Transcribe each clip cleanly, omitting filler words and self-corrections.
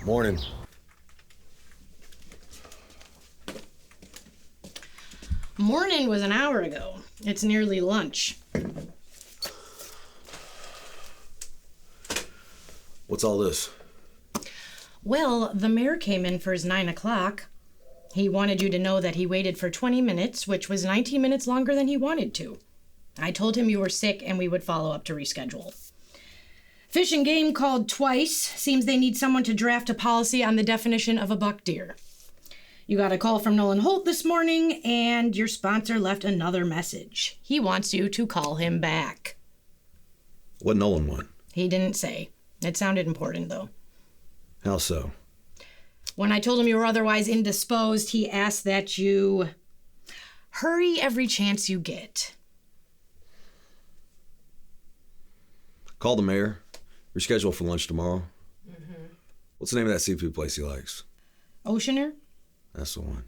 Morning. Morning was an hour ago. It's nearly lunch. What's all this? Well, the mayor came in for his 9 o'clock. He wanted you to know that he waited for 20 minutes, which was 19 minutes longer than he wanted to. I told him you were sick and we would follow up to reschedule. Fish and Game called twice. Seems they need someone to draft a policy on the definition of a buck deer. You got a call from Nolan Holt this morning, and your sponsor left another message. He wants you to call him back. What Nolan want? He didn't say. It sounded important, though. How so? When I told him you were otherwise indisposed, he asked that you hurry every chance you get. Call the mayor. Reschedule for lunch tomorrow. What's the name of that seafood place he likes? Oceaner? That's the one.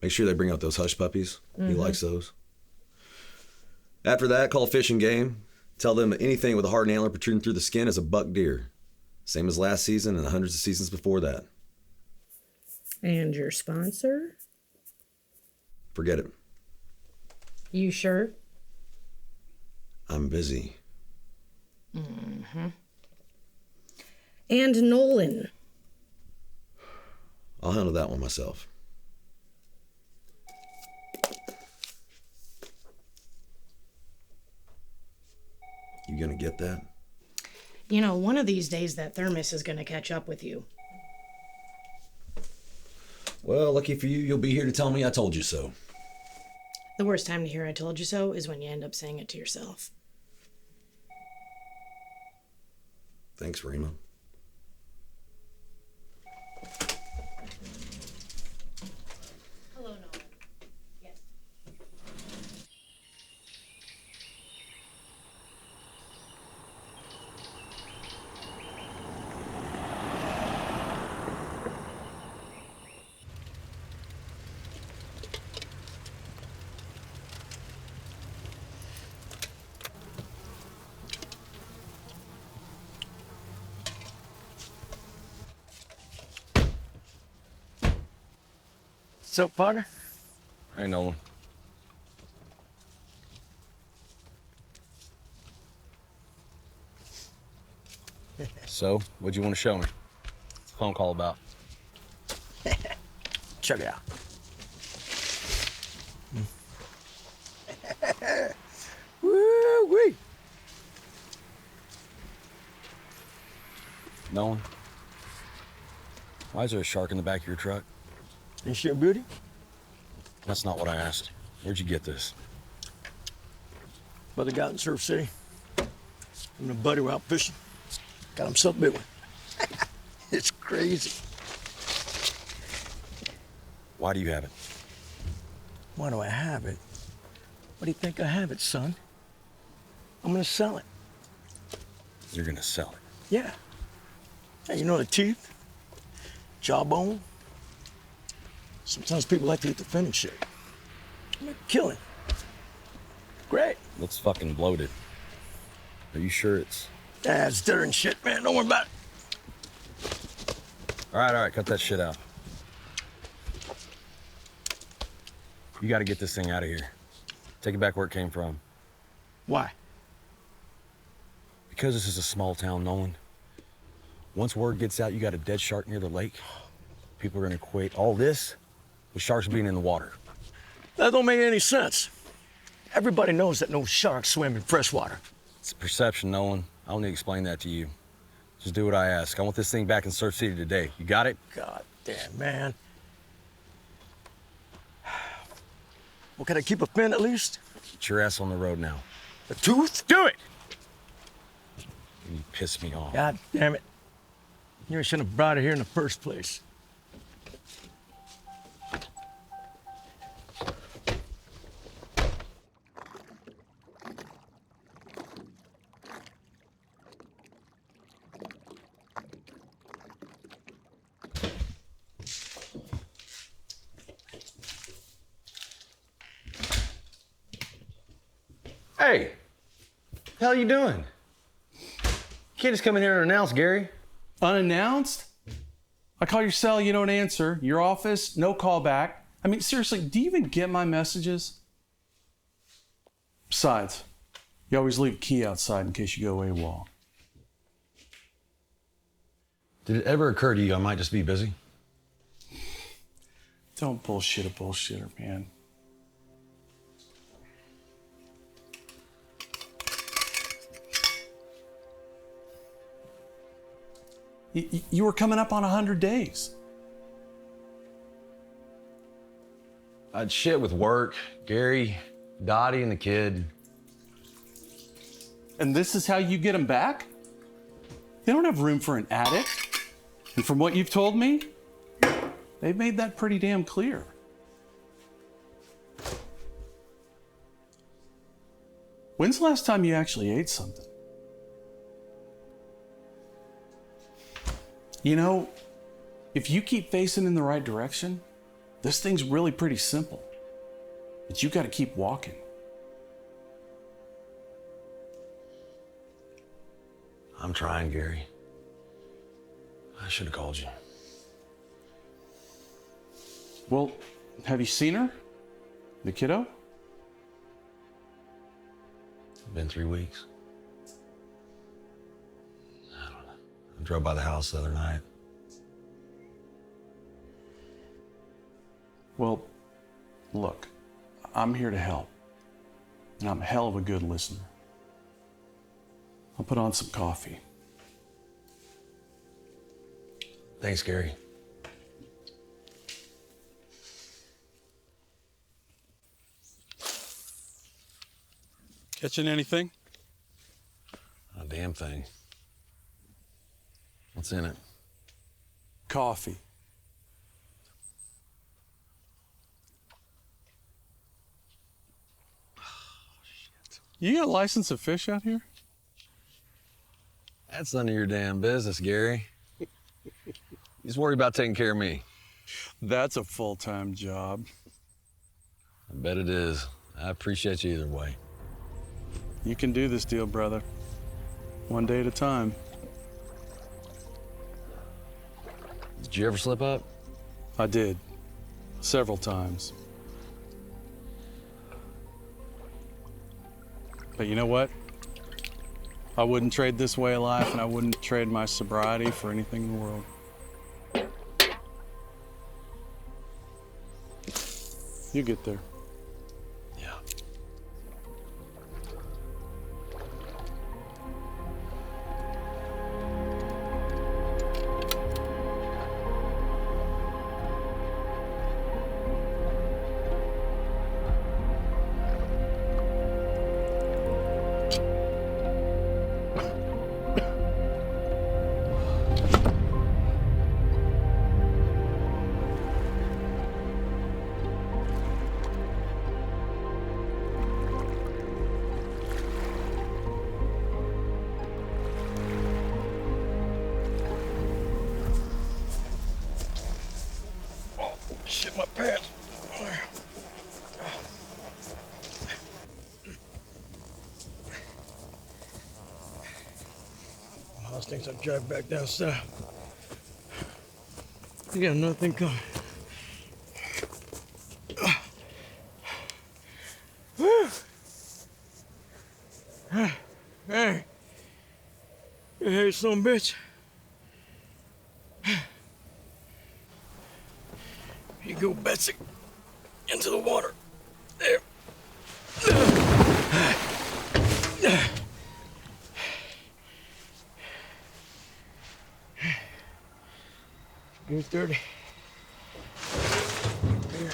Make sure they bring out those hush puppies. He likes those. After that, call Fish and Game. Tell them that anything with a hard antler protruding through the skin is a buck deer. Same as last season and the hundreds of seasons before that. And your sponsor? Forget it. You sure? I'm busy. And Nolan. I'll handle that one myself. You gonna get that? You know, one of these days that thermos is gonna catch up with you. Well, lucky for you, you'll be here to tell me I told you so. The worst time to hear I told you so is when you end up saying it to yourself. Thanks, Rima. Hello, Nolan. Yes. What's up, partner? Hey, Nolan. So, what'd you want to show me? What's the phone call about? Check it out. Woo-wee. Nolan? Why is there a shark in the back of your truck? You sure, Beauty? That's not what I asked. Where'd you get this? Brother got in Surf City. Him and a buddy were out fishing. Got himself a big one. It's crazy. Why do you have it? Why do I have it? What do you think I have it, son? I'm gonna sell it. You're gonna sell it. Yeah. Hey, you know the teeth? Jawbone? Sometimes people like to eat the fin and shit. I'm gonna kill him. Great. Looks fucking bloated. Are you sure it's... Ah, it's dinner and shit, man. Don't worry about it. All right, cut that shit out. You gotta get this thing out of here. Take it back where it came from. Why? Because this is a small town, Nolan. Once word gets out you got a dead shark near the lake, people are gonna equate all this with sharks being in the water. That don't make any sense. Everybody knows that no sharks swim in fresh water. It's a perception, Nolan. I don't need to explain that to you. Just do what I ask. I want this thing back in Surf City today. You got it? God damn, man. Well, can I keep a fin at least? Get your ass on the road now. A tooth? Do it! You piss me off. God damn it. You shouldn't have brought it here in the first place. Hey! What the hell are you doing? You can't just come in here and announce, Gary. Unannounced? I call your cell, you don't answer. Your office, no call back. I mean, seriously, do you even get my messages? Besides, you always leave a key outside in case you go AWOL. Did it ever occur to you I might just be busy? Don't bullshit a bullshitter, man. You were coming up on 100 days. I'd shit with work, Gary, Dottie, and the kid. And this is how you get them back? They don't have room for an addict. And from what you've told me, they've made that pretty damn clear. When's the last time you actually ate something? You know, if you keep facing in the right direction, this thing's really pretty simple. But you gotta keep walking. I'm trying, Gary. I should have called you. Well, have you seen her? The kiddo? It's been 3 weeks. I drove by the house the other night. Well, look, I'm here to help. And I'm a hell of a good listener. I'll put on some coffee. Thanks, Gary. Catching anything? A damn thing. What's in it? Coffee. You got a license to fish out here? That's none of your damn business, Gary. You just worry about taking care of me. That's a full-time job. I bet it is. I appreciate you either way. You can do this deal, brother. One day at a time. Did you ever slip up? I did. Several times. But you know what? I wouldn't trade this way of life, and I wouldn't trade my sobriety for anything in the world. You get there. Yeah. Shit, my pants. House thinks I drive back down south. You got nothing coming. Hey. Hey, son bitch. You go, Betsy, into the water. There. You're dirty. Here.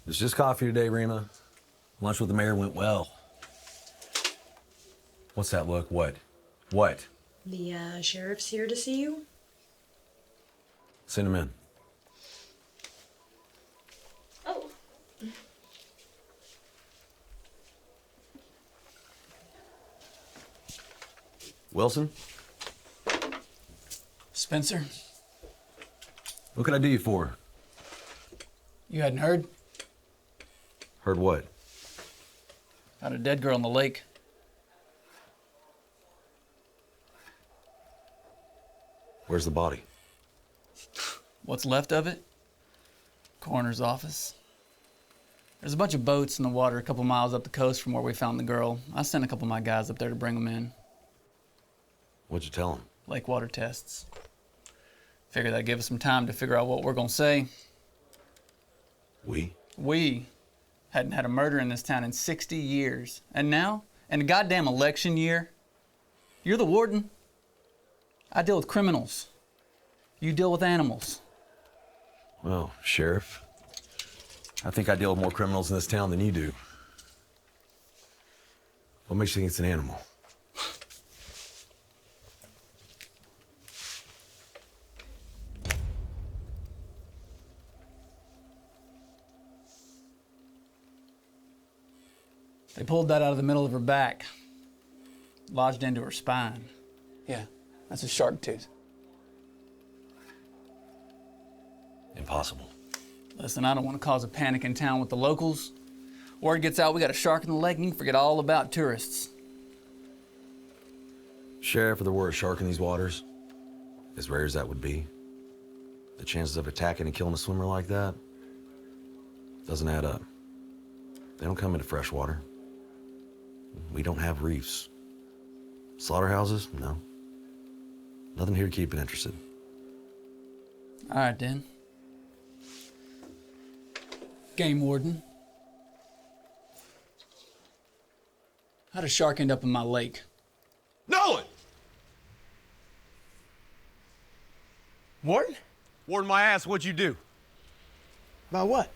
It's just coffee today, Rima. Lunch with the mayor went well. What's that look? What? What? The sheriff's here to see you. Send him in. Oh. Wilson? Spencer, What can I do you for? You hadn't heard? Heard what? Found a dead girl in the lake. Where's the body? What's left of it? Coroner's office. There's a bunch of boats in the water a couple miles up the coast from where we found the girl. I sent a couple of my guys up there to bring them in. What'd you tell him? Lake water tests. Figure that'd give us some time to figure out what we're gonna say. We hadn't had a murder in this town in 60 years. And now, in a goddamn election year, you're the warden. I deal with criminals. You deal with animals. Well, Sheriff, I think I deal with more criminals in this town than you do. What makes you think it's an animal? They pulled that out of the middle of her back, lodged into her spine. Yeah, that's a shark tooth. Impossible. Listen, I don't want to cause a panic in town with the locals. Word gets out we got a shark in the lake and you can forget all about tourists. Sheriff, if there were a shark in these waters, as rare as that would be, the chances of attacking and killing a swimmer like that doesn't add up. They don't come into fresh water. We don't have reefs. Slaughterhouses? No. Nothing here to keep it interested. All right, then. Game warden. How'd a shark end up in my lake? Nolan! Warden? Warden my ass, what'd you do? About what?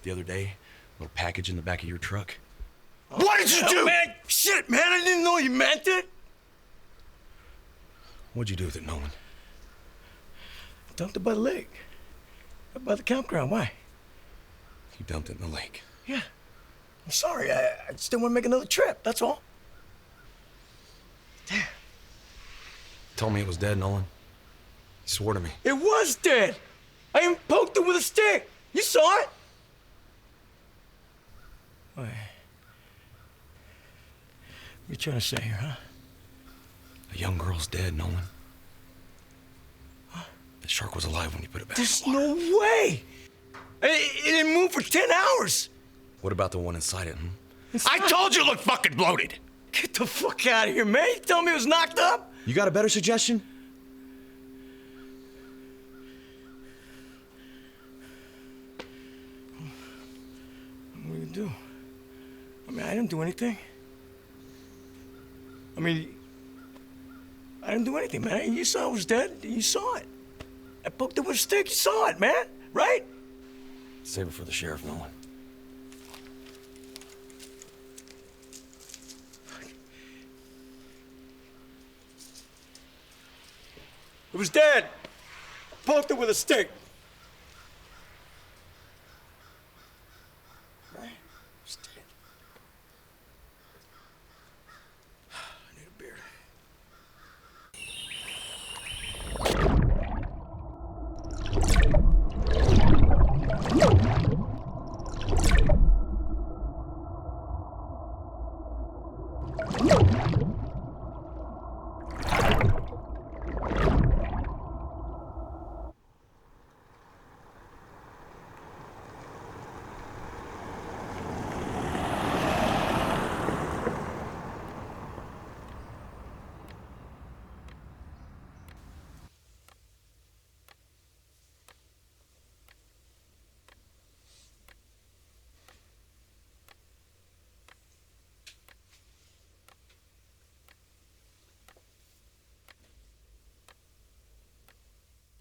The other day, a little package in the back of your truck. What did you do? Man, shit, man, I didn't know you meant it. What'd you do with it, Nolan? Dumped it by the lake. Up by the campground, why? You dumped it in the lake. Yeah. I'm sorry, I just didn't want to make another trip, that's all. Damn. Told me it was dead, Nolan. He swore to me. It was dead. I even poked it with a stick. You saw it? Why? What are you trying to say here, huh? A young girl's dead, Nolan. The shark was alive when you put it back There's in the water. no way. It didn't move for 10 hours. What about the one inside it, I told you it looked fucking bloated! Get the fuck out of here, man. You tell me it was knocked up? You got a better suggestion? What do you do? I mean, I didn't do anything. I mean, I didn't do anything, man. You saw it was dead. You saw it. I poked it with a stick. You saw it, man. Right? Save it for the sheriff, Nolan. It was dead. Poked it with a stick. Right? It was dead. I need a beer.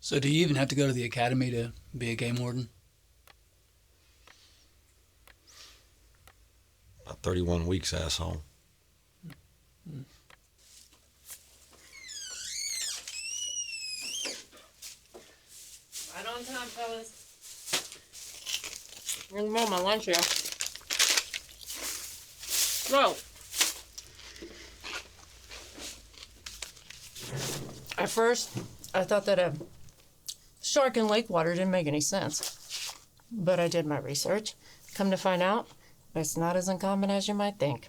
So do you even have to go to the academy to be a game warden? About 31 weeks, asshole. Right on time, fellas. I'm gonna roll my lunch here. So, at first, I thought that a Shark in lake water didn't make any sense. But I did my research. Come to find out, it's not as uncommon as you might think.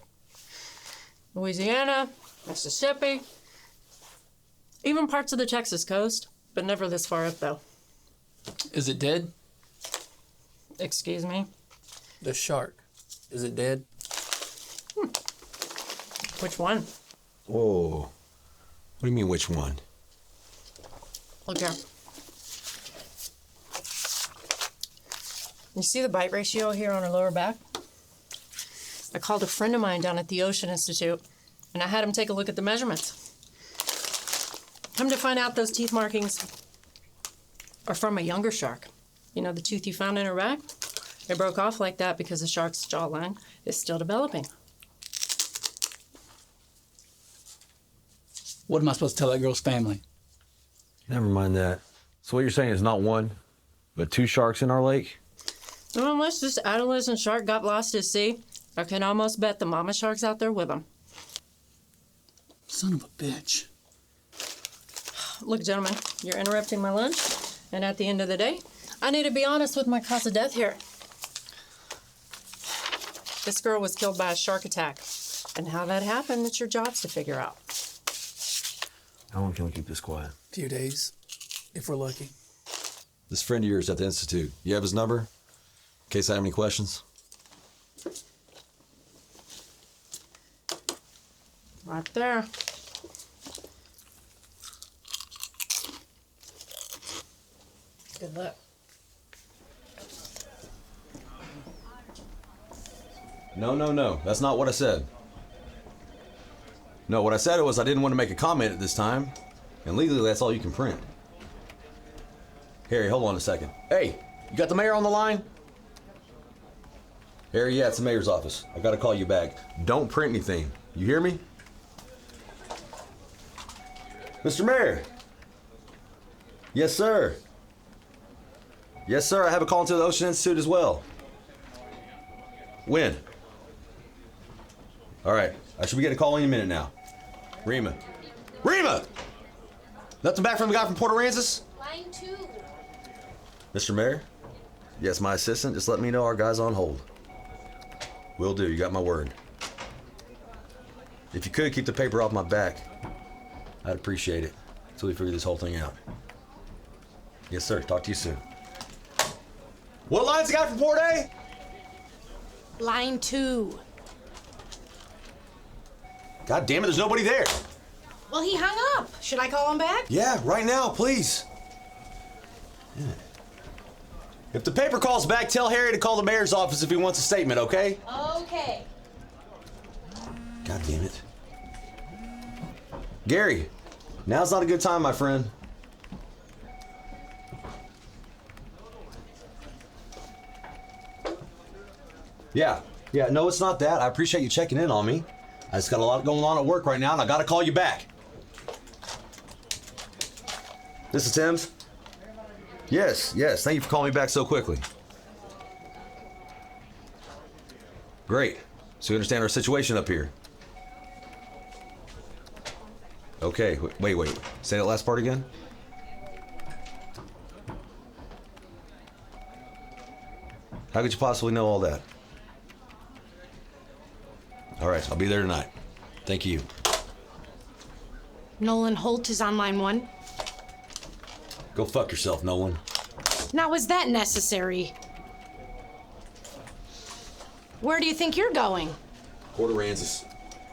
Louisiana, Mississippi, even parts of the Texas coast, but never this far up though. Is it dead? Excuse me? The shark. Is it dead? Which one? Whoa. What do you mean, which one? Look here. You see the bite ratio here on her lower back? I called a friend of mine down at the Ocean Institute, and I had him take a look at the measurements. Come to find out, those teeth markings are from a younger shark. You know, the tooth you found in her back? It broke off like that because the shark's jawline is still developing. What am I supposed to tell that girl's family? Never mind that. So what you're saying is not one, but two sharks in our lake? Well, unless this adolescent shark got lost at sea, I can almost bet the mama shark's out there with him. Son of a bitch. Look, gentlemen, you're interrupting my lunch, and at the end of the day, I need to be honest with my cause of death here. This girl was killed by a shark attack, and how that happened, it's your jobs to figure out. How long can we keep this quiet? A few days, if we're lucky. This friend of yours at the Institute, you have his number? In case I have any questions? Right there. Good luck. No. That's not what I said. No, what I said was I didn't want to make a comment at this time. And legally, that's all you can print. Harry, hold on a second. Hey, you got the mayor on the line? Harry, yeah, it's the mayor's office. I gotta call you back. Don't print anything. You hear me? Mr. Mayor. Yes, sir. Yes, sir. I have a call to the Ocean Institute as well. When? All right. I should be getting a call any minute now. Rima. Rima! Nothing back from the guy from Port Aransas? Line 2. Mr. Mayor? Yes, my assistant. Just let me know our guy's on hold. Will do. You got my word. If you could keep the paper off my back, I'd appreciate it until we figure this whole thing out. Yes, sir. Talk to you soon. What line's the guy from Port A? Line 2. God damn it, there's nobody there. Well, he hung up. Should I call him back? Yeah, right now, please. Yeah. If the paper calls back, tell Harry to call the mayor's office if he wants a statement, okay? Okay. God damn it. Gary, now's not a good time, my friend. Yeah, no, it's not that. I appreciate you checking in on me. I just got a lot going on at work right now, and I gotta call you back. This is Tim's? Yes, thank you for calling me back so quickly. Great, so you understand our situation up here. Okay, wait, say that last part again? How could you possibly know all that? All right, I'll be there tonight. Thank you. Nolan Holt is on line 1. Go fuck yourself, Nolan. Now, was that necessary? Where do you think you're going? Port Aransas.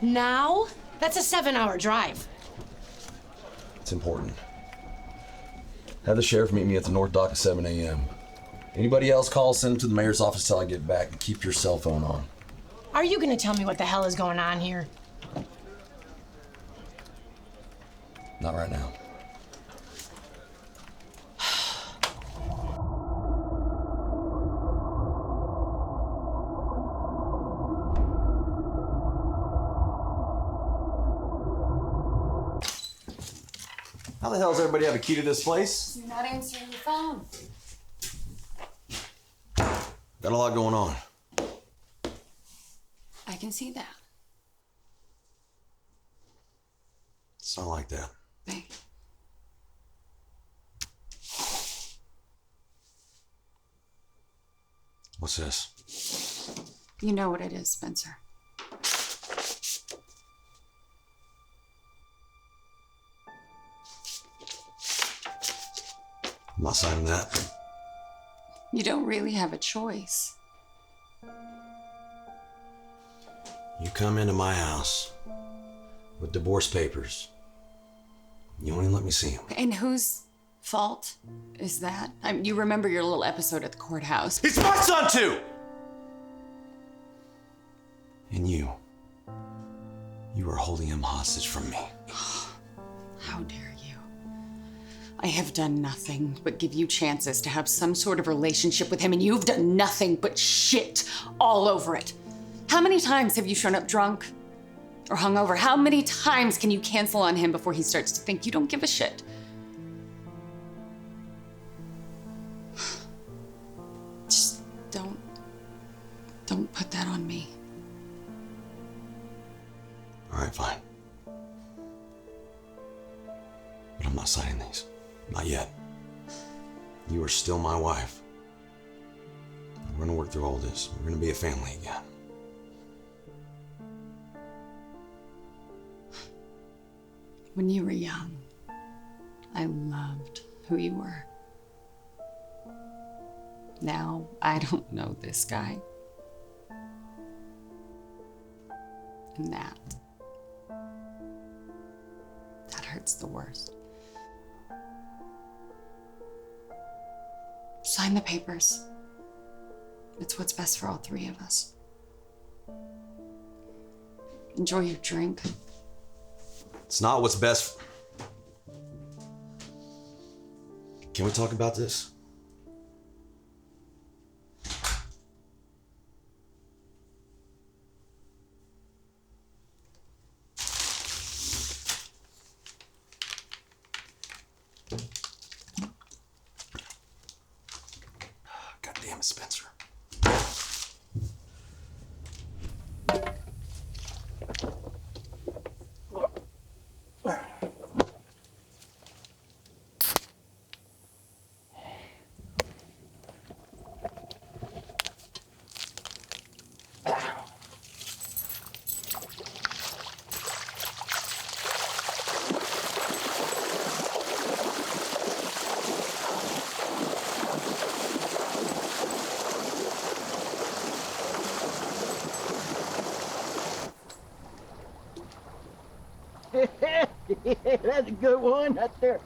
Now? That's a 7-hour drive. It's important. Have the sheriff meet me at the North Dock at 7 a.m. Anybody else call, send them to the mayor's office till I get back, and keep your cell phone on. Are you gonna tell me what the hell is going on here? Not right now. How the hell does everybody have a key to this place? You're not answering the phone. Got a lot going on. I can see that. It's not like that. Hey. What's this? You know what it is, Spencer. I'm not signing that. You don't really have a choice. You come into my house with divorce papers. You won't even let me see them. And whose fault is that? You remember your little episode at the courthouse. He's my son too! And you are holding him hostage from me. How dare you? I have done nothing but give you chances to have some sort of relationship with him, and you've done nothing but shit all over it. How many times have you shown up drunk or hungover? How many times can you cancel on him before he starts to think you don't give a shit? Just don't put that on me. All right, fine. But I'm not signing these. Not yet. You are still my wife. We're gonna work through all this. We're gonna be a family again. When you were young, I loved who you were. Now, I don't know this guy. And that hurts the worst. Sign the papers. It's what's best for all three of us. Enjoy your drink. It's not what's best. Can we talk about this? God damn it, Spencer. That's a good one right there.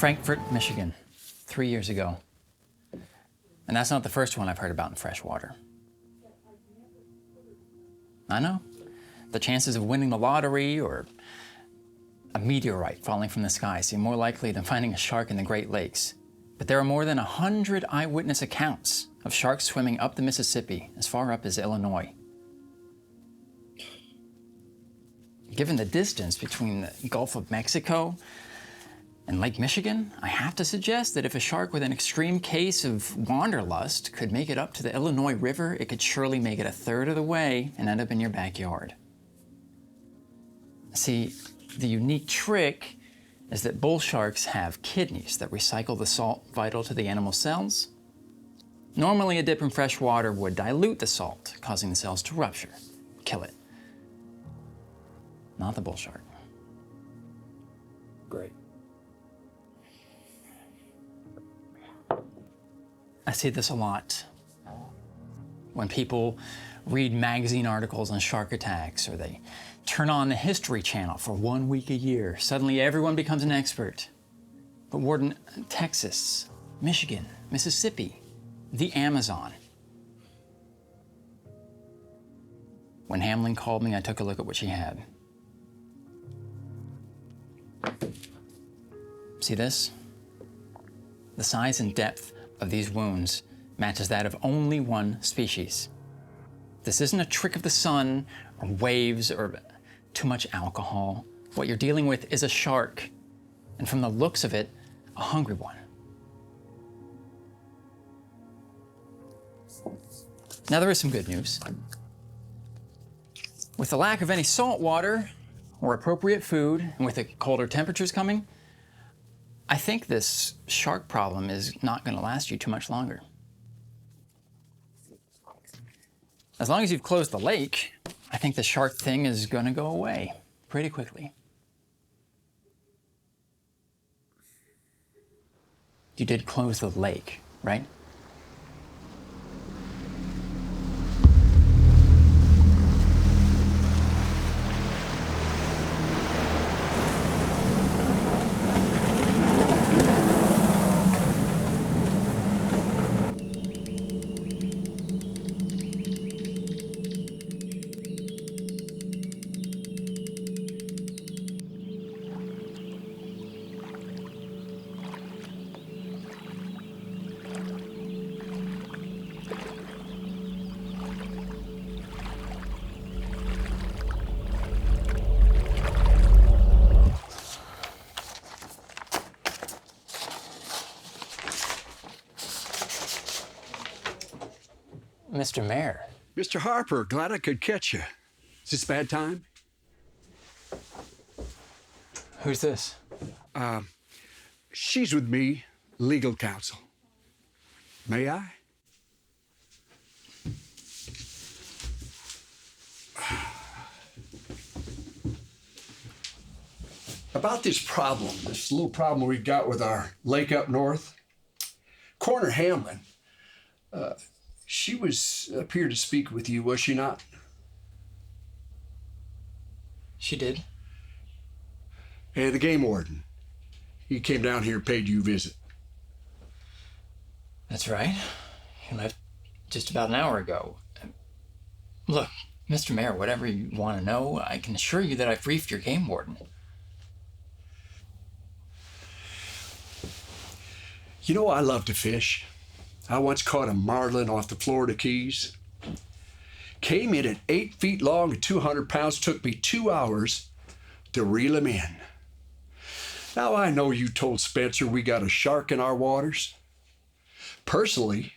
Frankfort, Michigan, 3 years ago. And that's not the first one I've heard about in freshwater. I know. The chances of winning the lottery or a meteorite falling from the sky seem more likely than finding a shark in the Great Lakes. But there are more than 100 eyewitness accounts of sharks swimming up the Mississippi as far up as Illinois. Given the distance between the Gulf of Mexico and Lake Michigan, I have to suggest that if a shark with an extreme case of wanderlust could make it up to the Illinois River, it could surely make it a third of the way and end up in your backyard. See, The unique trick is that bull sharks have kidneys that recycle the salt vital to the animal cells. Normally, a dip in fresh water would dilute the salt, causing the cells to rupture, kill it. Not the bull shark. Great. I see this a lot. When people read magazine articles on shark attacks, or they turn on the History Channel for 1 week a year, suddenly everyone becomes an expert. But Warden, Texas, Michigan, Mississippi, the Amazon. When Hamlin called me, I took a look at what she had. See this? The size and depth of these wounds matches that of only one species. This isn't a trick of the sun or waves or too much alcohol. What you're dealing with is a shark, and from the looks of it, a hungry one. Now there is some good news. With the lack of any salt water or appropriate food, and with the colder temperatures coming, I think this shark problem is not going to last you too much longer. As long as you've closed the lake, I think the shark thing is going to go away pretty quickly. You did close the lake, right? Mr. Mayor. Mr. Harper, glad I could catch you. Is this a bad time? Who's this? She's with me, legal counsel. May I? About this little problem we've got with our lake up north. Coroner Hamlin, she was up here to speak with you, was she not? She did. And the game warden, he came down here and paid you a visit. That's right. He left just about an hour ago. Look, Mr. Mayor, whatever you want to know, I can assure you that I've briefed your game warden. You know, I love to fish. I once caught a marlin off the Florida Keys. Came in at 8 feet long and 200 pounds. Took me 2 hours to reel him in. Now, I know you told Spencer we got a shark in our waters. Personally,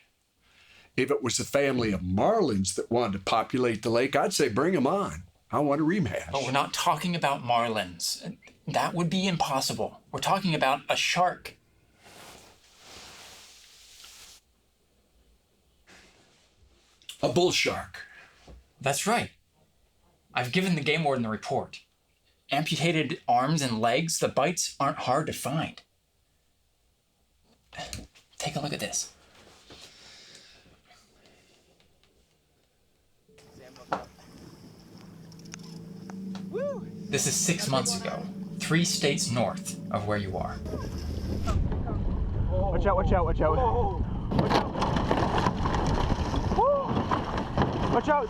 if it was the family of marlins that wanted to populate the lake, I'd say bring them on. I want a rematch. But we're not talking about marlins. That would be impossible. We're talking about a shark. A bull shark. That's right. I've given the game warden the report. Amputated arms and legs, the bites aren't hard to find. Take a look at this. This is 6 months ago, 3 states north of where you are. Watch out, watch out, watch out. Watch out. Watch out.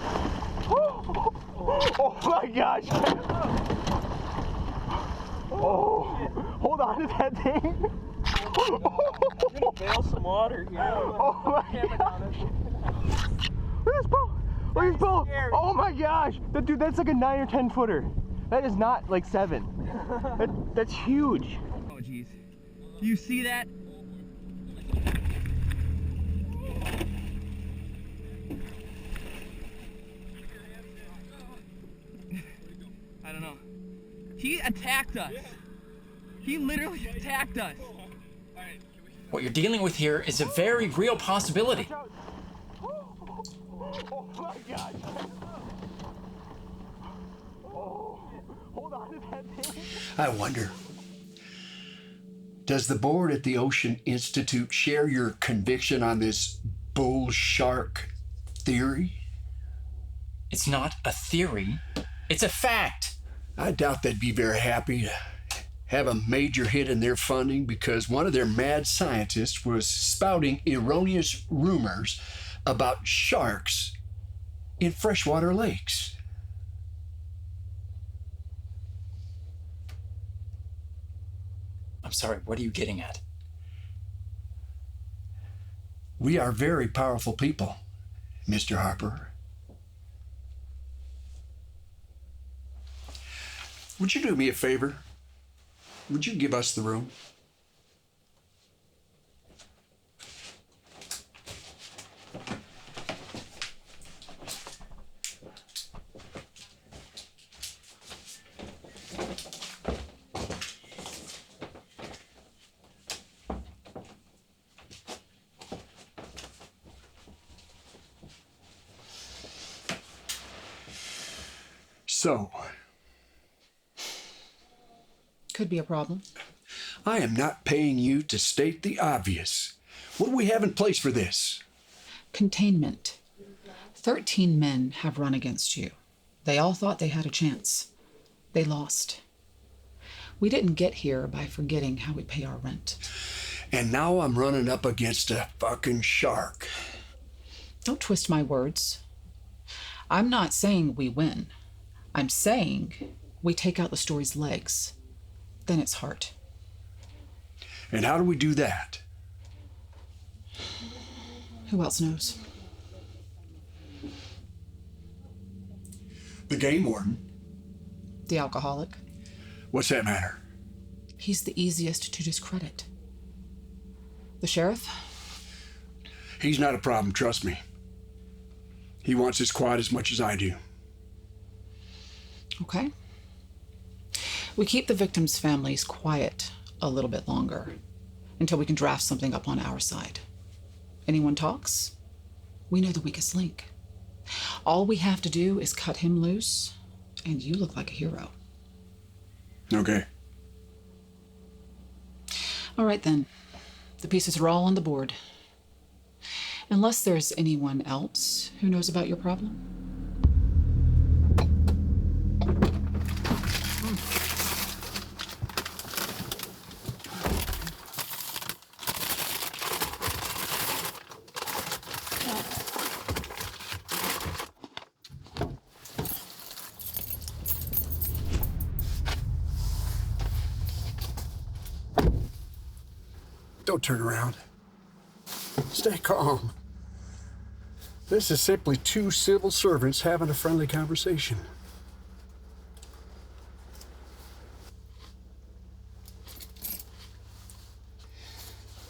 Oh my gosh. Oh, hold on to that thing. I'm gonna bail some water here. Oh my gosh. Look at this boat. Look at this boat. Oh my gosh. Dude, that's like a 9 or 10 footer. That is not like 7. That's huge. Oh jeez. Do you see that? I don't know. He attacked us. He literally attacked us. What you're dealing with here is a very real possibility. Oh my God. Oh, hold on to that thing. I wonder, does the board at the Ocean Institute share your conviction on this bull shark theory? It's not a theory, it's a fact. I doubt they'd be very happy to have a major hit in their funding because one of their mad scientists was spouting erroneous rumors about sharks in freshwater lakes. I'm sorry, what are you getting at? We are very powerful people, Mr. Harper. Would you do me a favor? Would you give us the room? So, could be a problem. I am not paying you to state the obvious. What do we have in place for this? Containment. 13 men have run against you. They all thought they had a chance. They lost. We didn't get here by forgetting how we pay our rent. And now I'm running up against a fucking shark. Don't twist my words. I'm not saying we win. I'm saying we take out the story's legs. Then it's heart. And how do we do that? Who else knows? The game warden. The alcoholic. What's that matter? He's the easiest to discredit. The sheriff? He's not a problem, trust me. He wants his quiet as much as I do. Okay. We keep the victims' families quiet a little bit longer until we can draft something up on our side. Anyone talks, we know the weakest link. All we have to do is cut him loose, and you look like a hero. Okay. All right, then. The pieces are all on the board. Unless there's anyone else who knows about your problem. Don't turn around. Stay calm. This is simply two civil servants having a friendly conversation.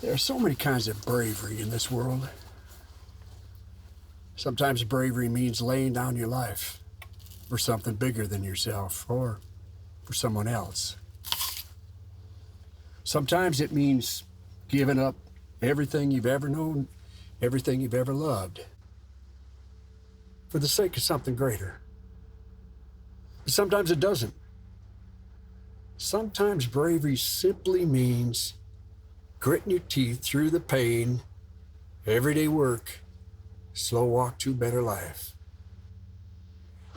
There are so many kinds of bravery in this world. Sometimes bravery means laying down your life for something bigger than yourself or for someone else. Sometimes it means giving up everything you've ever known, everything you've ever loved, for the sake of something greater. But sometimes it doesn't. Sometimes bravery simply means gritting your teeth through the pain, everyday work, slow walk to a better life,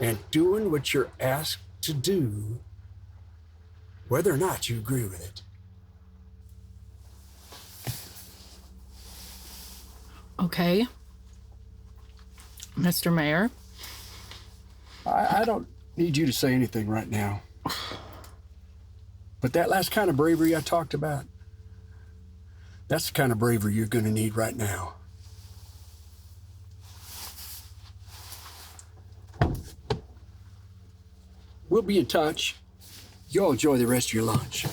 and doing what you're asked to do, whether or not you agree with it. Okay. Mr. Mayor? I don't need you to say anything right now. But that last kind of bravery I talked about, that's the kind of bravery you're going to need right now. We'll be in touch. Y'all enjoy the rest of your lunch.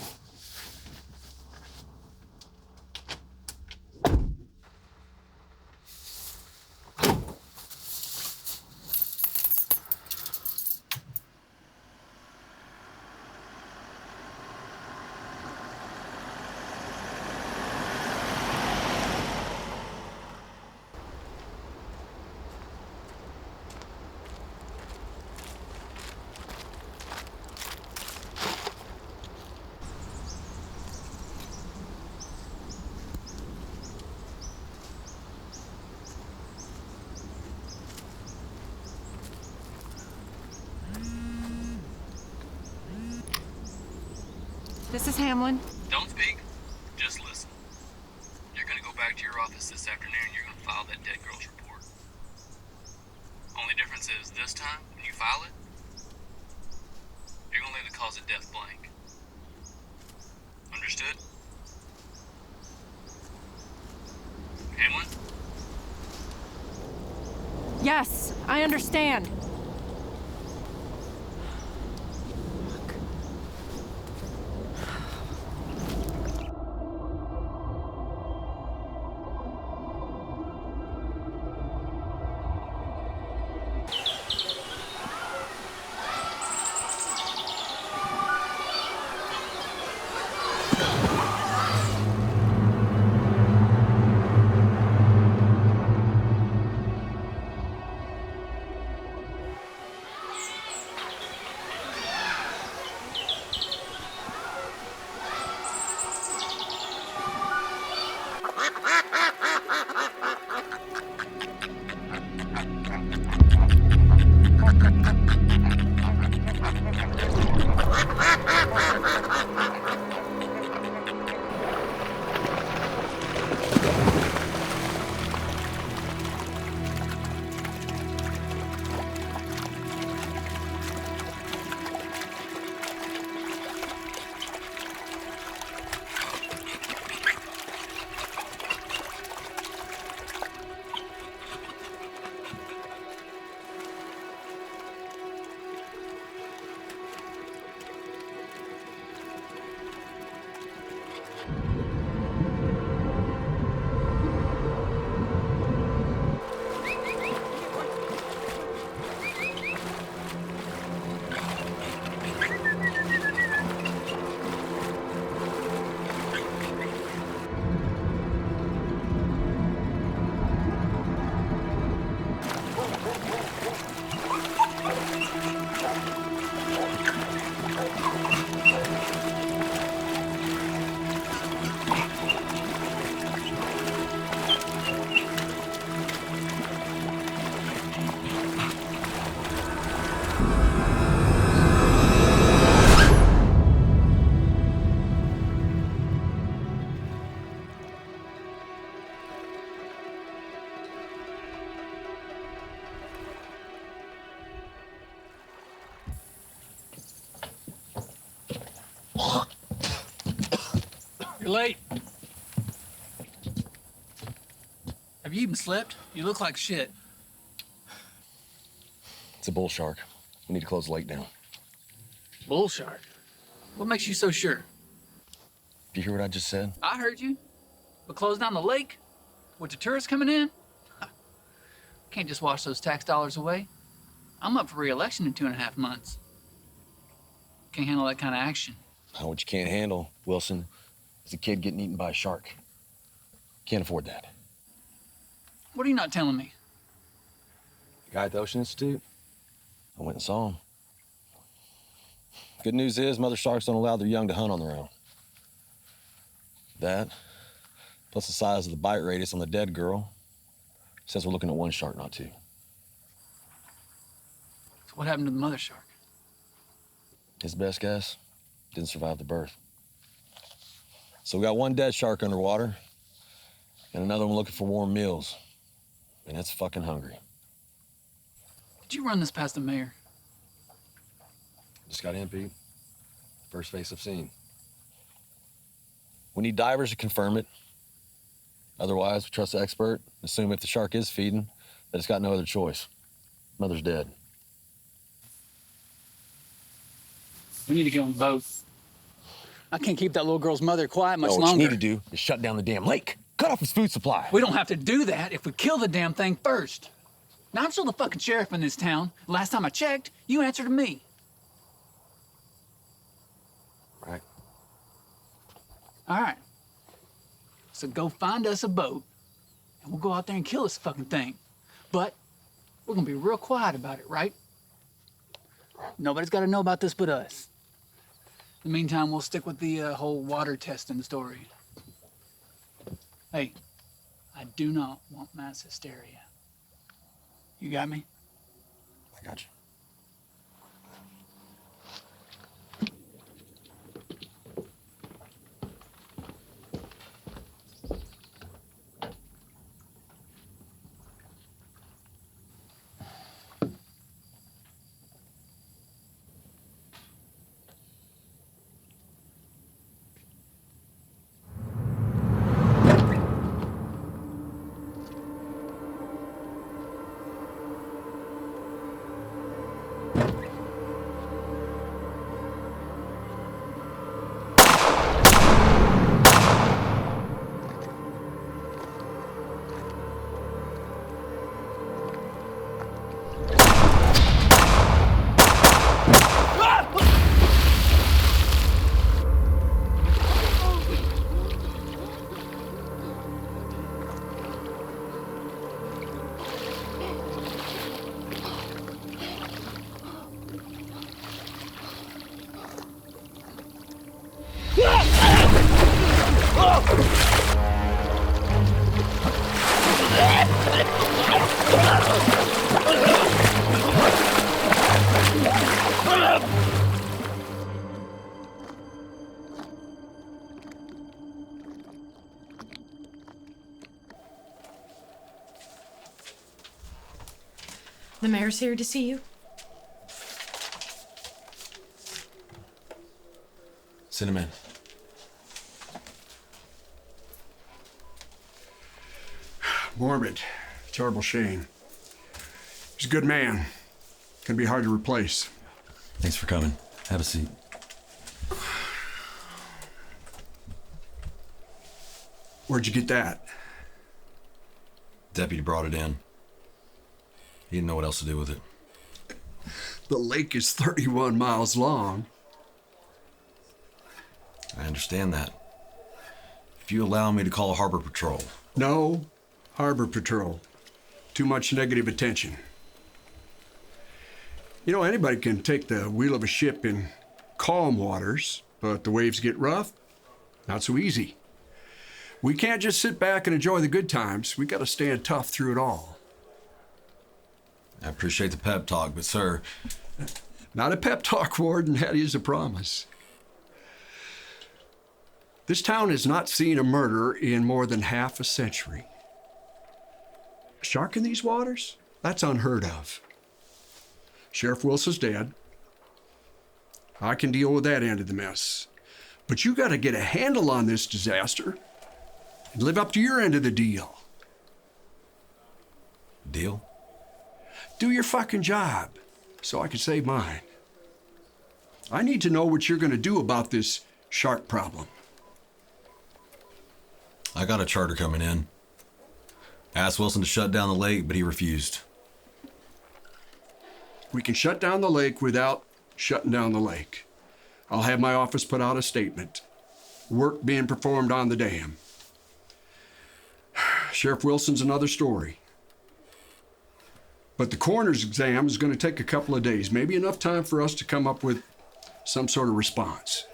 This is Hamlin. Don't speak. Just listen. You're gonna go back to your office this afternoon and you're gonna file that dead girl's report. Only difference is this time, when you file it, you're gonna leave the cause of death blank. Understood? Hamlin? Yes, I understand. You're late. Have you even slept? You look like shit. It's a bull shark. We need to close the lake down. Bull shark? What makes you so sure? Do you hear what I just said? I heard you. But close down the lake? With the tourists coming in? Can't just wash those tax dollars away. I'm up for re-election in 2.5 months. Can't handle that kind of action. What you can't handle, Wilson, is a kid getting eaten by a shark. Can't afford that. What are you not telling me? The guy at the Ocean Institute? I went and saw him. Good news is mother sharks don't allow their young to hunt on their own. That, plus the size of the bite radius on the dead girl, says we're looking at one shark, not two. So what happened to the mother shark? His best guess, didn't survive the birth. So we got one dead shark underwater, and another one looking for warm meals. And it's fucking hungry. Did you run this past the mayor? Just got in, Pete. First face I've seen. We need divers to confirm it. Otherwise, we trust the expert, assume if the shark is feeding, that it's got no other choice. Mother's dead. We need to get on the boat. I can't keep that little girl's mother quiet much What longer. you need to do is shut down the damn lake. Cut off his food supply. We don't have to do that if we kill the damn thing first. Now, I'm still the fucking sheriff in this town. Last time I checked, you answered to me. Right. All right. So go find us a boat, and we'll go out there and kill this fucking thing. But we're gonna be real quiet about it, right? Nobody's gotta know about this but us. In the meantime, we'll stick with the whole water testing story. Hey, I do not want mass hysteria. You got me? I got you. The mayor's here to see you. Send him in. Morbid. Terrible shame. He's a good man. Can be hard to replace. Thanks for coming. Have a seat. Where'd you get that? Deputy brought it in. He didn't know what else to do with it. The lake is 31 miles long. I understand that. If you allow me to call Harbor Patrol. No, Harbor Patrol. Too much negative attention. You know, anybody can take the wheel of a ship in calm waters, but the waves get rough, not so easy. We can't just sit back and enjoy the good times. We gotta stand tough through it all. I appreciate the pep talk, but sir... Not a pep talk, Warden. That is a promise. This town has not seen a murder in more than half a century. A shark in these waters? That's unheard of. Sheriff Wilson's dead. I can deal with that end of the mess. But you gotta get a handle on this disaster and live up to your end of the deal. Deal? Do your fucking job so I can save mine. I need to know what you're gonna do about this shark problem. I got a charter coming in. Asked Wilson to shut down the lake, but he refused. We can shut down the lake without shutting down the lake. I'll have my office put out a statement. Work being performed on the dam. Sheriff Wilson's another story. But the coroner's exam is going to take a couple of days, maybe enough time for us to come up with some sort of response.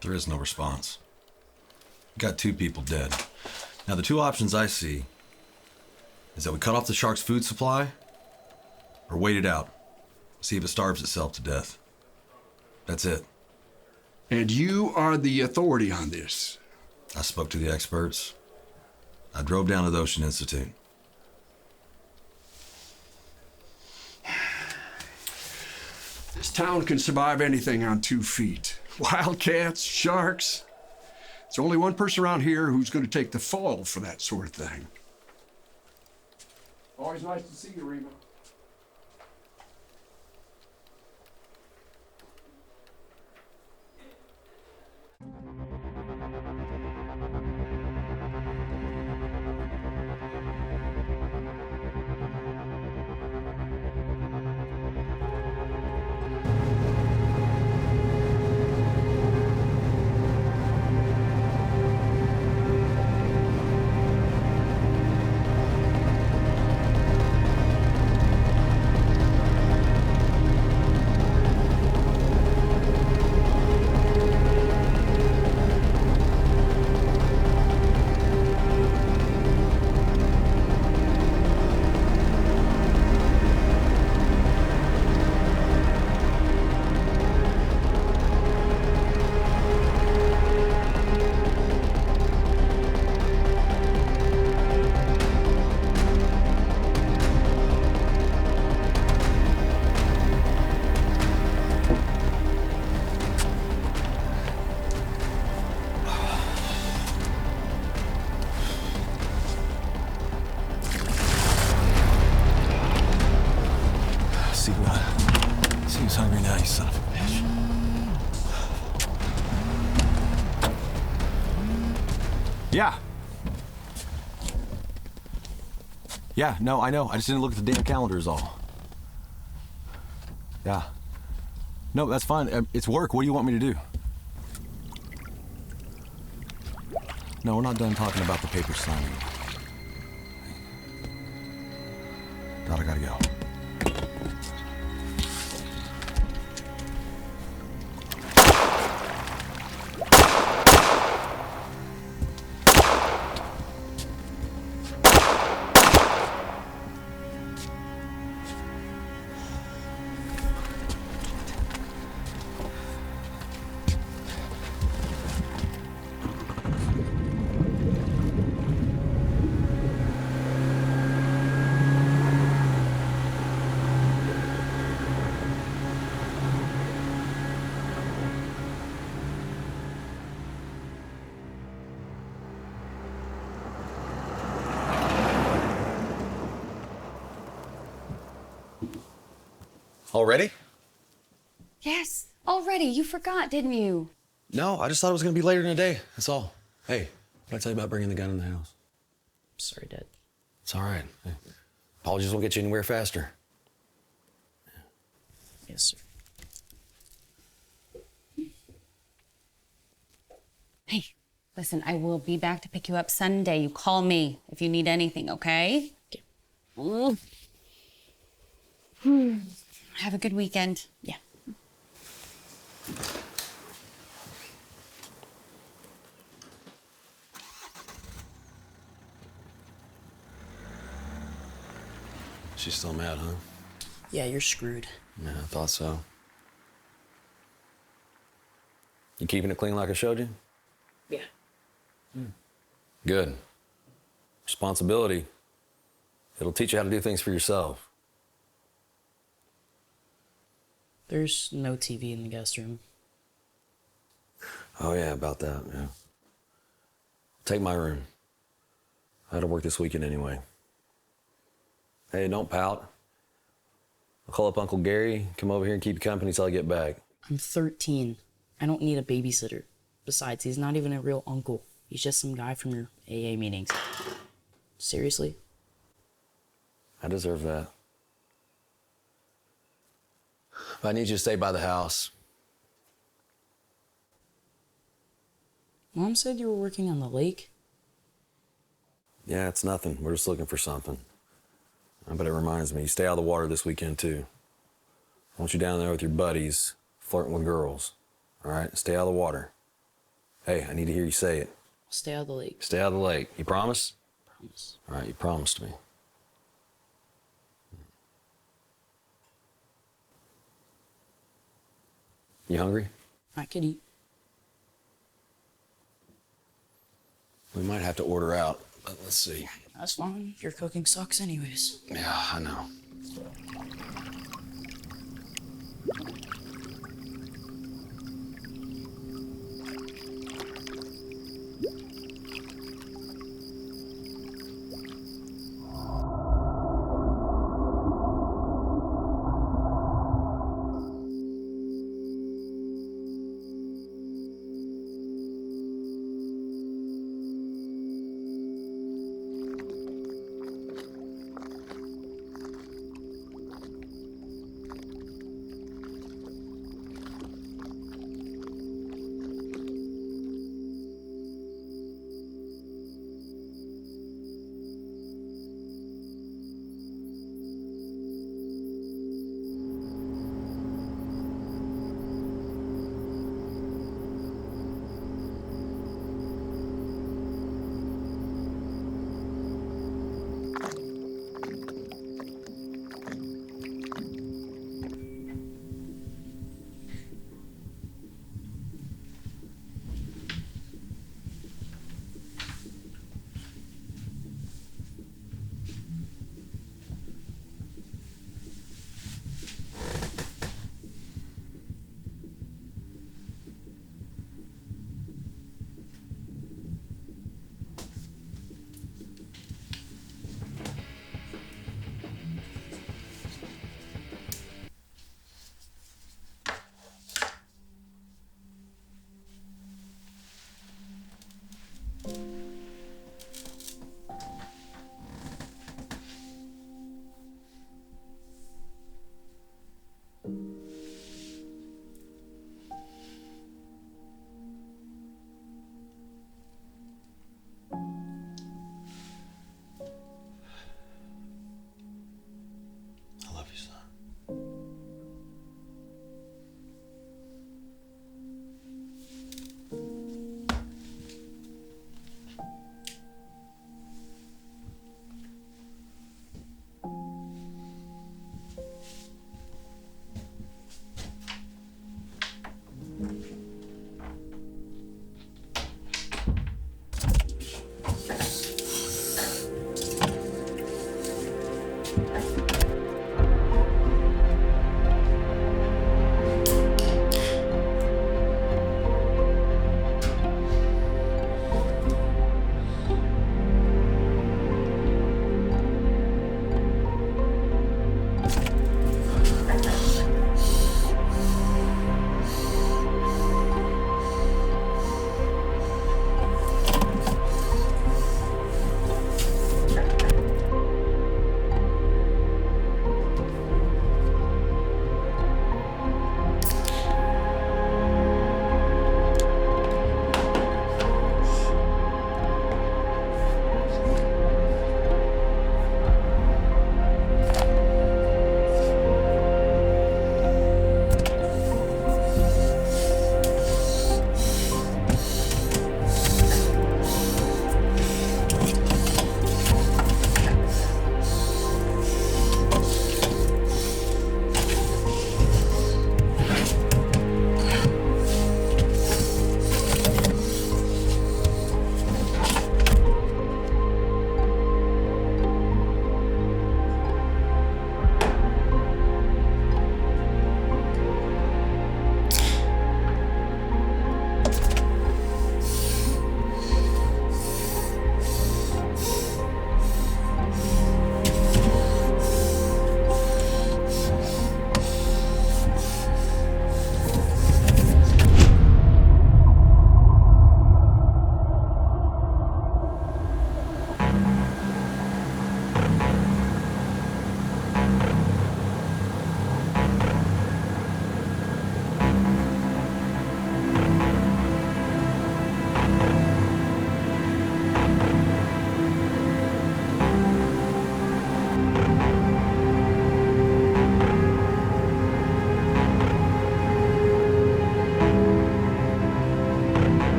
There is no response. Got 2 people dead. Now, the 2 options I see is that we cut off the shark's food supply or wait it out, see if it starves itself to death. That's it. And you are the authority on this. I spoke to the experts. I drove down to the Ocean Institute. This town can survive anything on 2 feet. Wildcats, sharks. There's only one person around here who's going to take the fall for that sort of thing. Always nice to see you, Rima. Seems hungry now, you son of a bitch. Yeah. Yeah, no, I know. I just didn't look at the damn calendar is all. Yeah. No, that's fine. It's work. What do you want me to do? No, we're not done talking about the paper signing. God, I gotta go. Already? Yes, already. You forgot, didn't you? No, I just thought it was gonna be later in the day. That's all. Hey, what did I tell you about bringing the gun in the house? Sorry, Dad. It's all right. Hey, apologies won't get you anywhere faster. Yes, sir. Hey, listen, I will be back to pick you up Sunday. You call me if you need anything, okay? Okay. Have a good weekend. Yeah. She's still mad, huh? Yeah, you're screwed. Yeah, I thought so. You keeping it clean like I showed you? Yeah. Good. Responsibility. It'll teach you how to do things for yourself. There's no TV in the guest room. Oh, yeah, about that, yeah. Take my room. I had to work this weekend anyway. Hey, don't pout. I'll call up Uncle Gary, come over here and keep you company till I get back. I'm 13. I don't need a babysitter. Besides, he's not even a real uncle. He's just some guy from your AA meetings. Seriously? I deserve that. But I need you to stay by the house. Mom said you were working on the lake. Yeah, it's nothing. We're just looking for something. But it reminds me, you stay out of the water this weekend, too. I want you down there with your buddies, flirting with girls. All right? Stay out of the water. Hey, I need to hear you say it. Stay out of the lake. Stay out of the lake. You promise? Promise. All right, you promised me. You hungry? I could eat. We might have to order out, but let's see. That's fine. Your cooking sucks anyways. Yeah, I know.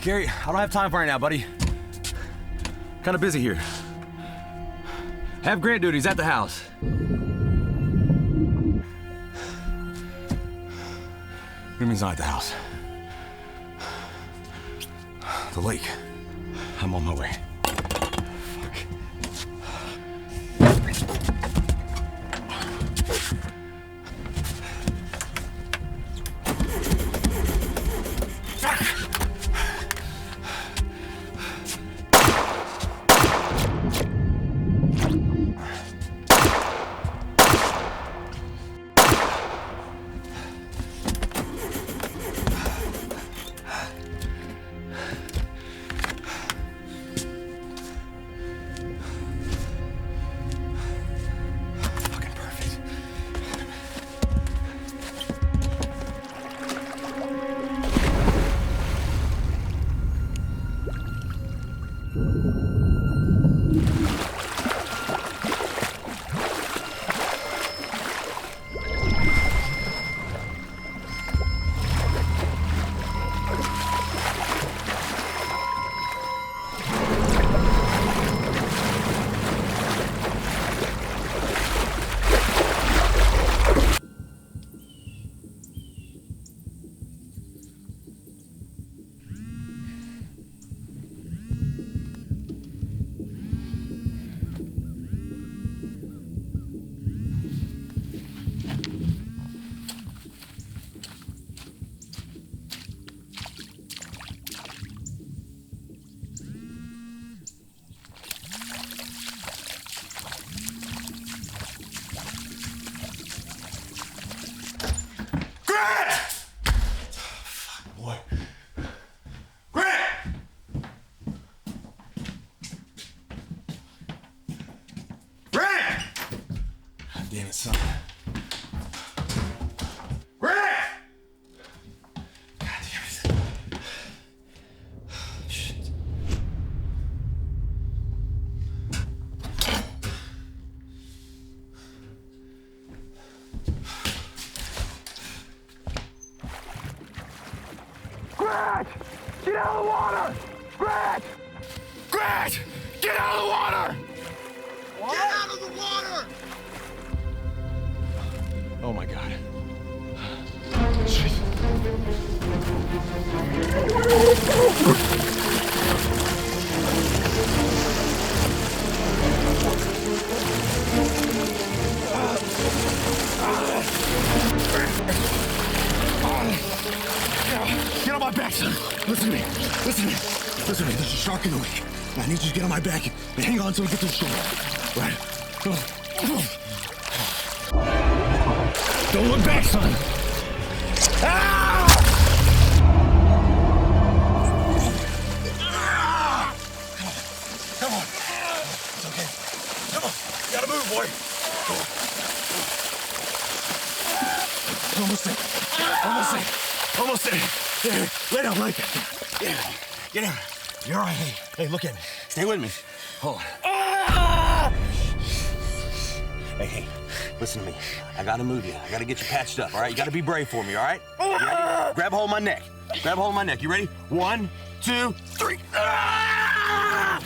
Gary, I don't have time for right now, buddy. Kind of busy here. Have grant duties at the house. What do you mean it's not at the house? The lake. I'm on my way. Damn it, son. Grant! God damn it. Shit. Grant! Get out of the water! Grant! Grant! Get out of the water! What? Get out of the water! Oh my God. Get on my back, son. Listen to me. Listen to me. Listen to me. There's a shark in the lake. I need you to get on my back and hang on until we get to the shore. Right? Don't look back, son. Ah! Come on. It's okay. Come on. You gotta move, boy. Almost there. Almost there. Almost there. Here, lay down like that. Yeah. Get down. You're all right. Hey, look at me. Stay with me. Hold on. Ah! Hey, listen to me. I gotta move you. I gotta get you patched up, all right? You gotta be brave for me, all right? You ready? Grab a hold of my neck. Grab a hold of my neck. You ready? 1, 2, 3. Ah!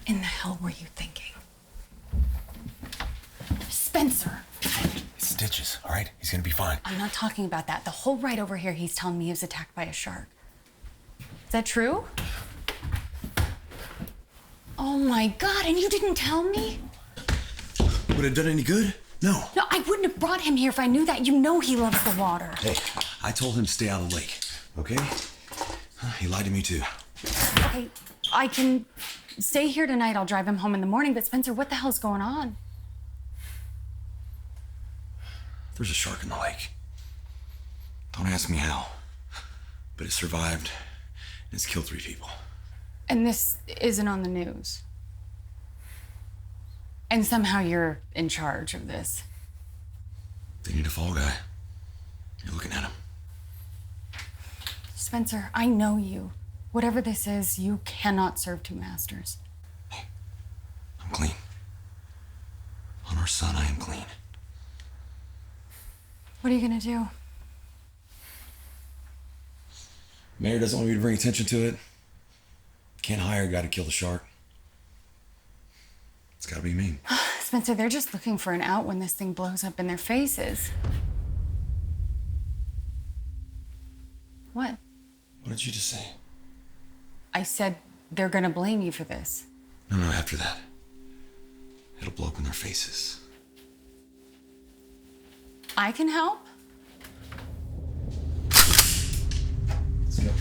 In the hell were you thinking? Spencer! Stitches, all right? He's gonna be fine. I'm not talking about that. The whole ride over here, he's telling me he was attacked by a shark. Is that true? Oh my God, and you didn't tell me? Would it have done any good? No. No, I wouldn't have brought him here if I knew that. You know he loves the water. Hey, I told him to stay out of the lake, okay? He lied to me too. Okay, I can stay here tonight. I'll drive him home in the morning. But Spencer, what the hell's going on? There's a shark in the lake. Don't ask me how. But it survived, and it's killed 3 people. And this isn't on the news. And somehow you're in charge of this. They need a fall guy. You're looking at him. Spencer, I know you. Whatever this is, you cannot serve 2 masters. I'm clean. On our son, I am clean. What are you gonna do? Mayor doesn't want me to bring attention to it. Can't hire a guy to kill the shark. It's gotta be me. Spencer, they're just looking for an out when this thing blows up in their faces. What? What did you just say? I said they're gonna blame you for this. No, after that. It'll blow up in their faces. I can help? Let's go.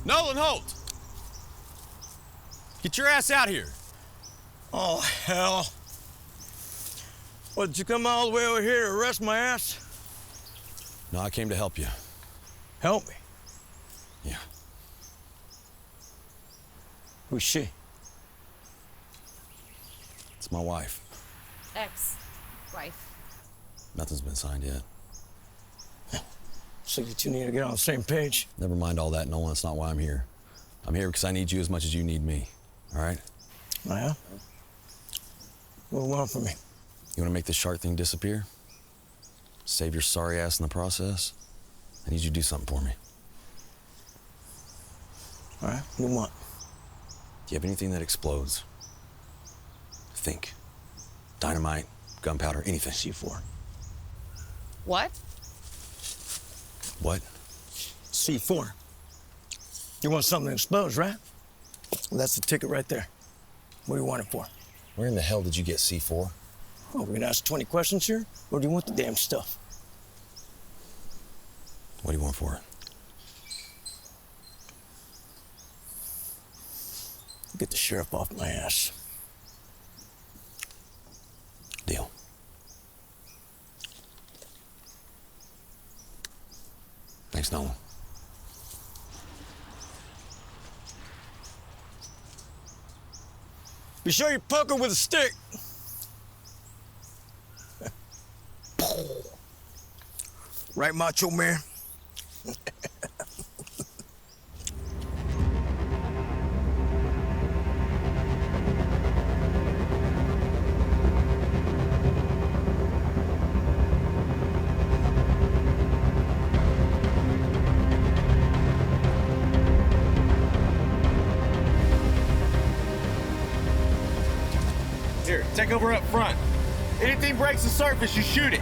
Nolan Holt! Get your ass out here. Oh, hell. What, did you come all the way over here to arrest my ass? No, I came to help you. Help me? Yeah. Who's she? It's my wife. Ex-wife. Nothing's been signed yet. So you two need to get on the same page. Never mind all that, Nolan. That's not why I'm here. I'm here because I need you as much as you need me. All right? Oh, yeah? What do you want from me? You want to make this shark thing disappear? Save your sorry ass in the process? I need you to do something for me. All right, what do you want? Do you have anything that explodes? Think. Dynamite, gunpowder, anything. C4. What? What? C4. You want something that explodes, right? Well, that's the ticket right there. What do you want it for? Where in the hell did you get C4? Oh, we're gonna ask 20 questions here? Or do you want the damn stuff? What do you want for it? Get the sheriff off my ass. Deal. Thanks, Nolan. Be sure you poke her with a stick. Right, Macho Man? Here, take over up front. Anything breaks the surface, you shoot it.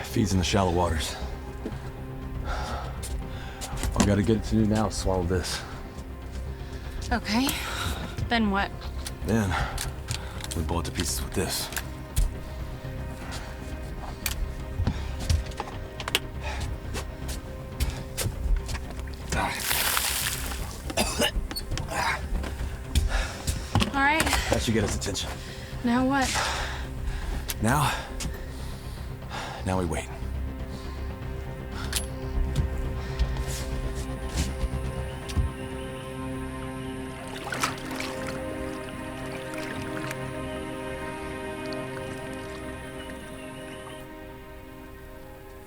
Feeds in the shallow waters. All I gotta get it to do now is swallow this. Okay. Then what? Then, we blow it to pieces with this. All right. That should get his attention. Now what? Now we wait.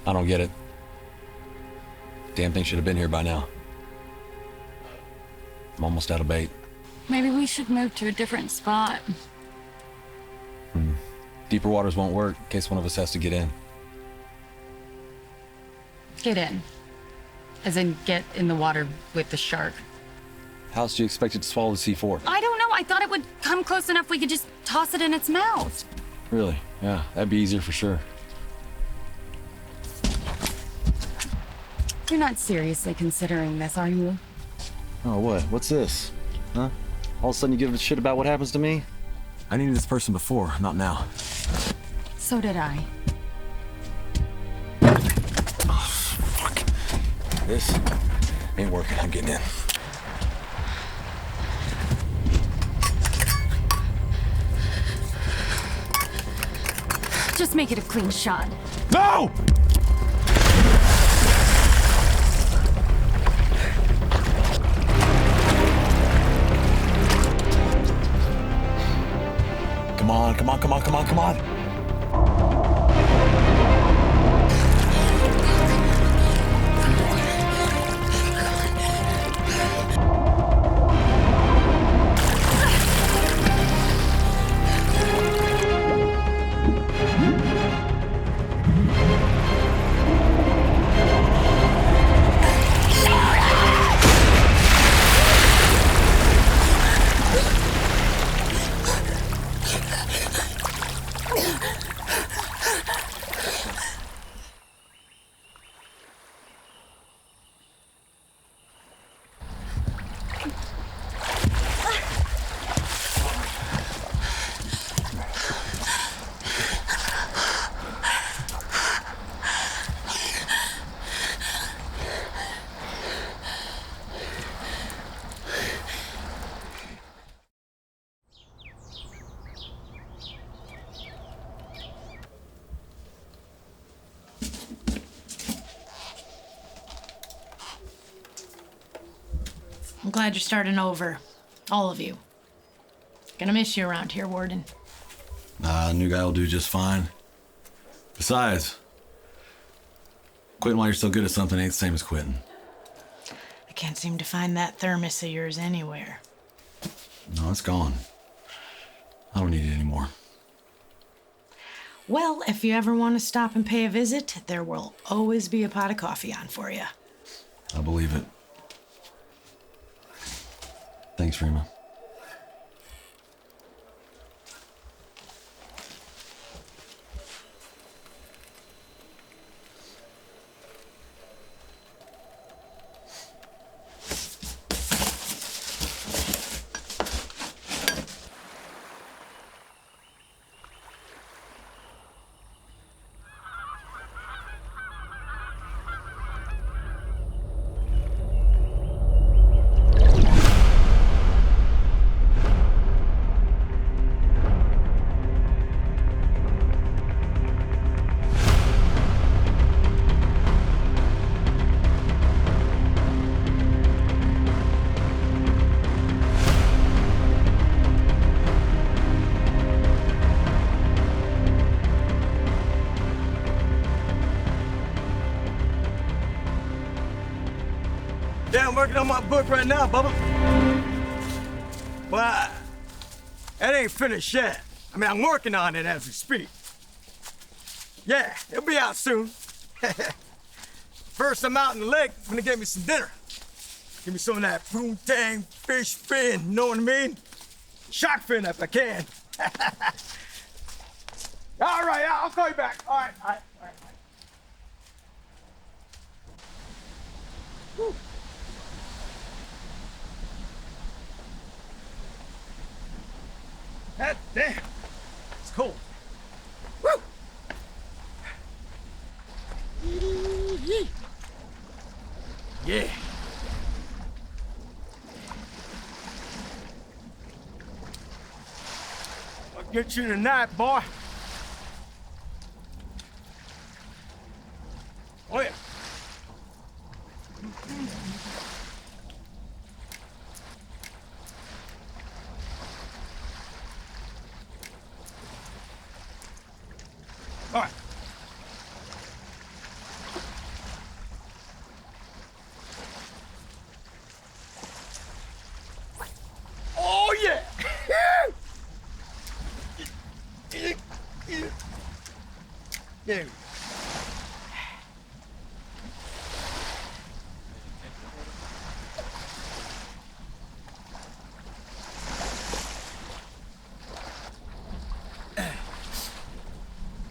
I don't get it. Damn thing should have been here by now. I'm almost out of bait. Maybe we should move to a different spot. Deeper waters won't work in case one of us has to get in. Get in. As in, get in the water with the shark. How else do you expect it to swallow the C4? I don't know. I thought it would come close enough we could just toss it in its mouth. Really? Yeah, that'd be easier for sure. You're not seriously considering this, are you? Oh, what? What's this? Huh? All of a sudden you give a shit about what happens to me? I needed this person before, not now. So did I. This ain't working. I'm getting in. Just make it a clean shot. No! Come on, come on, come on, come on, come on. I'm glad you're starting over. All of you. Gonna miss you around here, Warden. Nah, the new guy will do just fine. Besides, quitting while you're still good at something ain't the same as quitting. I can't seem to find that thermos of yours anywhere. No, it's gone. I don't need it anymore. Well, if you ever want to stop and pay a visit, there will always be a pot of coffee on for you. I believe it. Thanks, Rima. Yeah, I'm working on my book right now, Bubba. Well, it ain't finished yet. I mean, I'm working on it as we speak. Yeah, it'll be out soon. First, I'm out in the lake. I'm gonna get me some dinner. Give me some of that poontang fish fin, you know what I mean? Shark fin if I can. All right, I'll call you back. All right. Whew. God damn, it's cold. Woo! Yeah. I'll get you tonight, boy. Oh, yeah. All right. Oh, yeah. Yeah.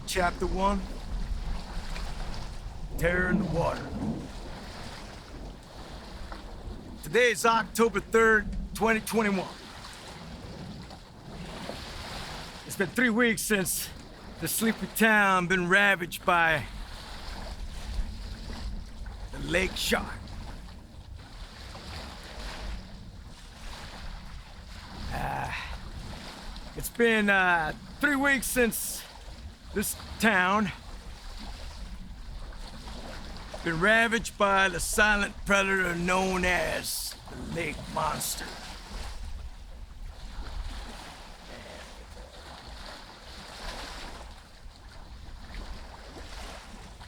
Chapter 1, Terror in the Water. Today is October 3rd, 2021. It's been 3 weeks since the sleepy town been ravaged by the lake shark. It's been 3 weeks since this town been ravaged by the silent predator known as the lake monster.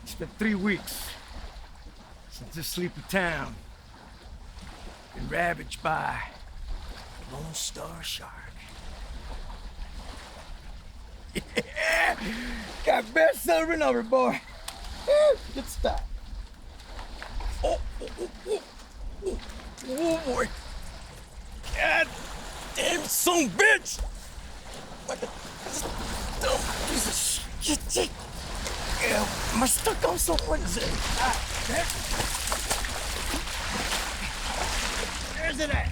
It's been 3 weeks since this sleepy town been ravaged by the Lone Star Shark. Yeah! Got best silver number, boy. Good stuff. Oh, boy. God damn son of a bitch. What the dumb piece of shit. Yeah, am I stuck on something? What is it? Where's it at?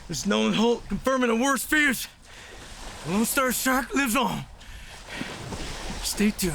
There's no hope confirming the worst fears. The Lone Star Shark lives on. Stay tuned.